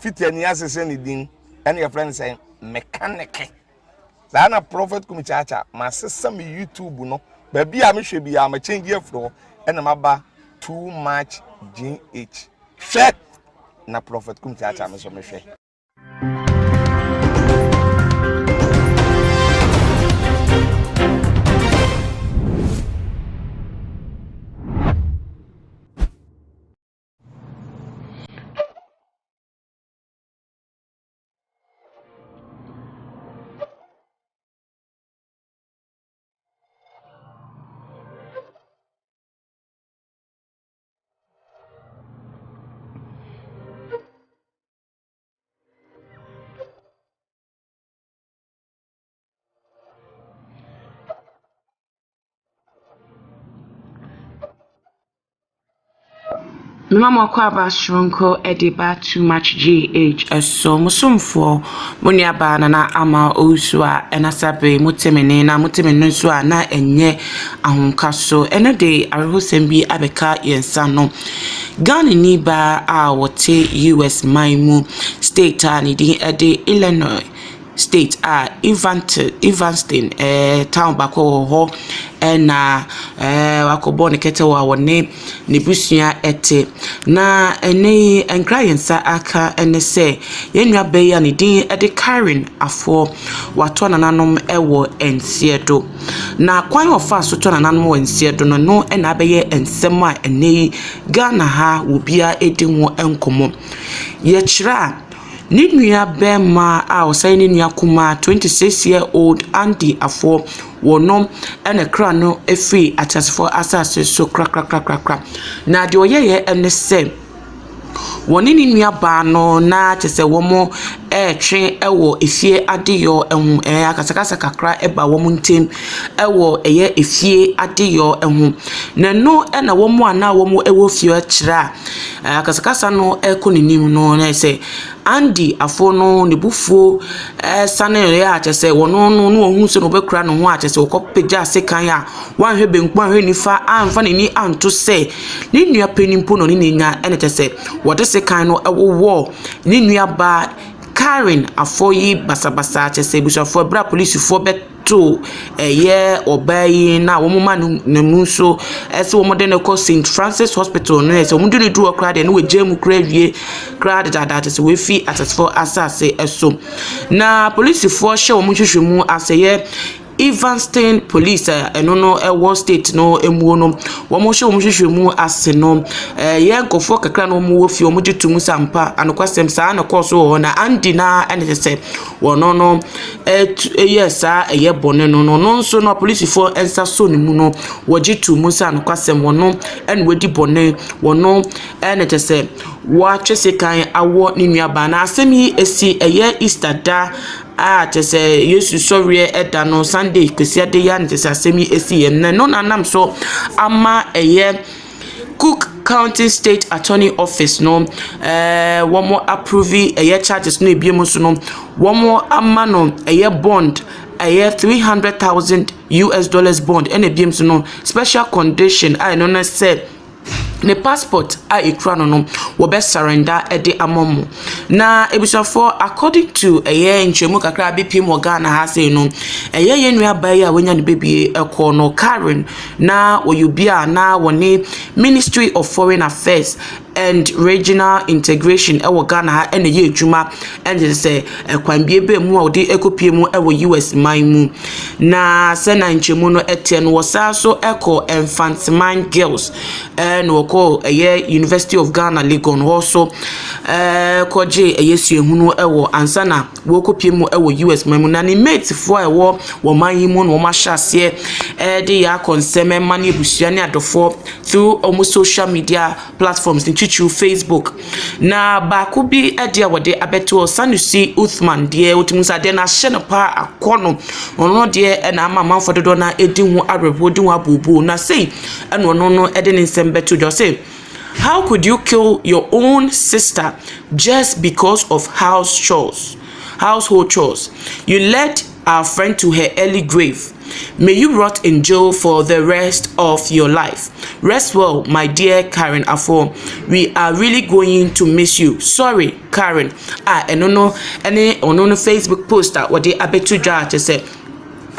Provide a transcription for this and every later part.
fiti ani asese ne din and your friend saying mechanic na prophet kumichacha ma sesa me YouTube no baby a me hwe bia ma change afro and maba too much GH hwe na prophet kumichacha me so me hwe Mama kwaba shronko ediba too much GH so musumfo munyaba na ama osua enasabe mutemene na mutemene so na enye ahonkaso eno de arhosem bi abeka yensa no Ghana ni ba a wote US maimu state ani di ede Illinois state Evanston town bako ho na wakobo ne kete wa wone ne busua ete na ene enkra yensa aka ene se yenua be ya ne din ede Karen afo wato nananom ewo ensiedo na kwan ofa so to nananom ensiedo no na abeye ensem a ene Ghana ha wobia edi ho enkomo ye kira Nidnuya Bema a saying nua kuma 26-year-old Andy afo wonom ene kra no efi atasfo asase so kra na de oyeye ene se woni ni nua ba no na chese womo twe ewo efie adeyo ehu akasakasa kakra eba womo ntem ewo eye efie adeyo ehu na no na womo ana womo ewo fie kira akasakasa no ekoninim no na se Andy afo no ne bufuo sane ya chese wono no ohun se no bekura no ho achese okopeja sekan a wanhwe benku anhwe nifa amfa ni anto se ni nua penimpo no ni nya ene chese wode sekan no ewo ni nua ba Karen afoyi basabasa chese busafo bra police fo beto eye obayi na womoma nemu so ese womode ne ko St Francis Hospital no ese womudu ne duo kra de no wejemu kra wie kra de dada se we fi atasfo asase eso na police fo hye womuhwehwemu aseye Evanston police no ewo state no emuo no womo hye womuhwehwemu ase no ye nkofo kakra no mo wofi womude tumu sampa anokwasem saa na course wo na Andy na ene se wono no yes eye bone no nso no police fo ensa so ne mu no wogi tumu sa anokwasem wono ene wedi bone wono ene tese wa twese kan awo ni nuaba na asem yi esi eye Easter da tese Yesu sorry eda no Sunday kwesi ade ya ntese asemi esi yem na no nanam so ama eye Cook County State Attorney Office no womo approve eye charges no ebiemu so no womo ama no eye bond eye $300,000 bond ene ebiemu so no special condition I no na say ne passport a ekura no wo be surrender ede amomo na ebusafo according to eye nchemu kakra bepim wo Ghana ha say no eye yenua bai a wonya ne bebie ekọ no Karen na oyubia na woni Ministry of Foreign Affairs and Regional Integration ewo Ghana ha ene ye adwuma ende se kwan biebe mu a odi ekopie mu ewo US maimu na se na nchemu no etie no wosa so eko infantman girls no ko eye University of Ghana Legon also koje eye suehunu ewo ansana wo kopie mu ewo US maimu na ni mate fo ewo wo mayimu no ma hyase de ya konseme mani busua ne adofo through almost social media platforms through Facebook na ba ko bi ade a wode abeto Sanusi Uthman de otimusa de na hye no pa akono ono de na ama manfo dodo na edi hu arebo di hu abubu na sei eno no ede ne nsem beto jo say how could you kill your own sister just because of household chores? You led our friend to her early grave. May you rot in jail for the rest of your life. Rest well, my dear Karen Afo. We are really going to miss you. Sorry, Karen eno no ene ono no Facebook post a wode abeto dwa ate se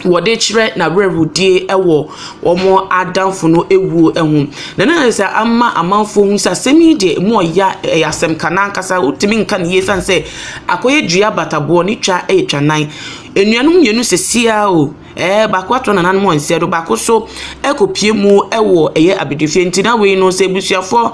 wode chire na werudie ewo omo adamfo no ewu ehum na se amma amanfo hu sa semi de mo ya yasem kana nkasa utimi nka ne yesan se akoye dua batabo ni twa etwanan enuanum yenu sesia o bakwato na nanmo nse do bakoso ekopie mu ewo eye abedefie ntina we no se busuafo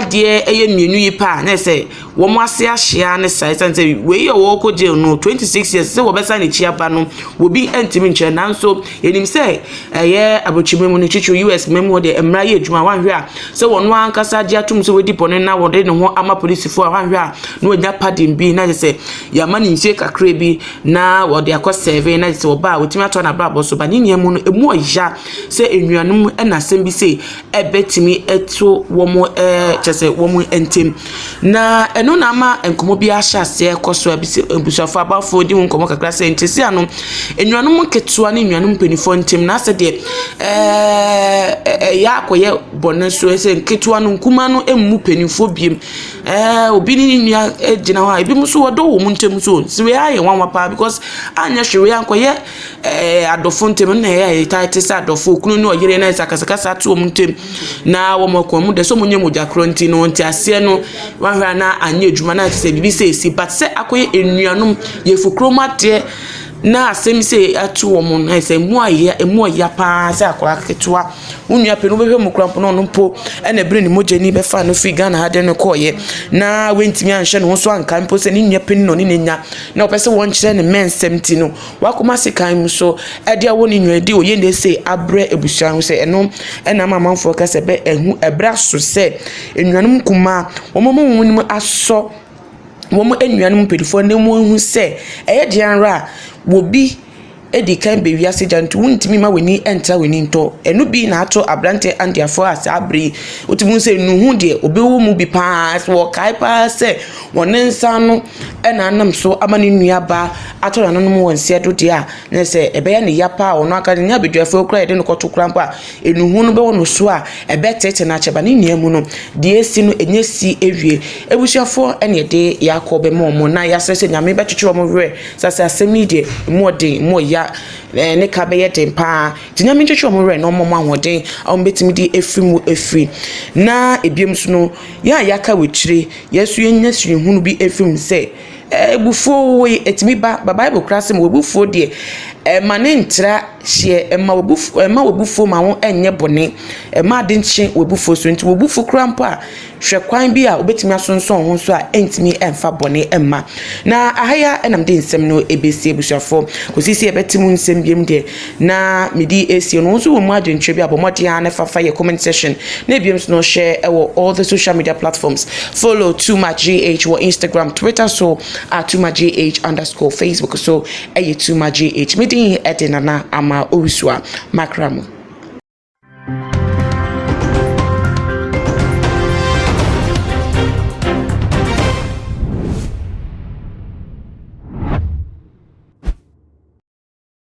de eye mienu yipa na se wo mo ase ahia ne sai sanse we ye wo ko je no 26 years se wo besa ne chiaba no wo bi entimi nche nanso enim se eye abochime mu ne chichu US memo de emra ye adwuma wanhwe a se wo no ankasa dia tum se we dipone na wo de ne ho ama police fo wanhwe a no nya padim bi na se ya mani nche kakra bi na wo de akoseve na se wo ba wo timi ato na brabo so ba ni niemu no emu oya se enuanum na sembi se ebetimi eto wo mo chese wo mo entem na eno na ama enkomo bi ahya se ekoso ebusuafo abafo di nkomo kakra se ntesi ano enuanum ketua ne enuanum penifo ntem na se de ya akoye bonenso se ketua no nkuma no emu penifo biem obi ni nua ejina ho ebi muso wodo wo ntem so we aye wanwa pa because anya hwe ankoye adofo ntem na ya tight sa adofo kunu no yire na sakasakasa to wo ntem na wo makomu de so munye moja kronti no nti ase no wanhwa na anya adwuma na se bibi se esi but se akoye enuanum ye fukromate na asem se atu wo mun na se emu aya pa se akora ketua unua pe no behwe mu krampo no mpo na bre ni moja ni be fa no fi Ghana ha de no koye na wentimi anhye no so anka mpo se ni nua pe no ni nya na opese won kire ne men 70 no wakoma se kan mu so ade awo ni nwa di oye ne se abre ebusuan ho se eno na mamanfo ka se be ehu ebra so se enuanum kuma wo momo mu aso wo mo enuanum pedifo ne mu hu se eye de anra wo bi edi kan be wiase jantu wuntimi ma weni enta weni nto enu bi na ato abrante andiafo asa abre otimu se nu hu de obewu mu bi pass wo kai pass se wonensa no na anam so amani nuaba ato na no mo wonse do de a na se ebe ya ne yapa ono aka nya beduafo kra de no koto krampo a enu hu no be wono so a ebe tete na cheba ni nuamu no de esi no enyesi ewie ebusuafo ene de yakobe mo na yasese nyame be twetwe mo we sase asemi de mo de mo ya ne ka be yete pa tinyame twetwe mo we no mo ahoden a betimi di efrimu efri na ebiem so no ya yaka wechire yesu yenya siri hunu bi efrim se ebufo we etimi ba bible class mo ebufo de mane ntra hye ema wobufo ma won enye bone ema de nche wobufo so nti wobufo krampo a hwe kwan bi a obetimi asonson ho so a entimi emfa bone emma na ahaya enam de nsem no ebesi ebusuafo kosisi ebetimu nsem biem de na medi esi no so wo mu adwentwe bi abomode a na fafa ye comment section na biem no share all the social media platforms follow @TooMuchGH or Instagram Twitter so @TooMuchGH_Facebook so @TooMuchGH Edinana ama Orisua Makramu.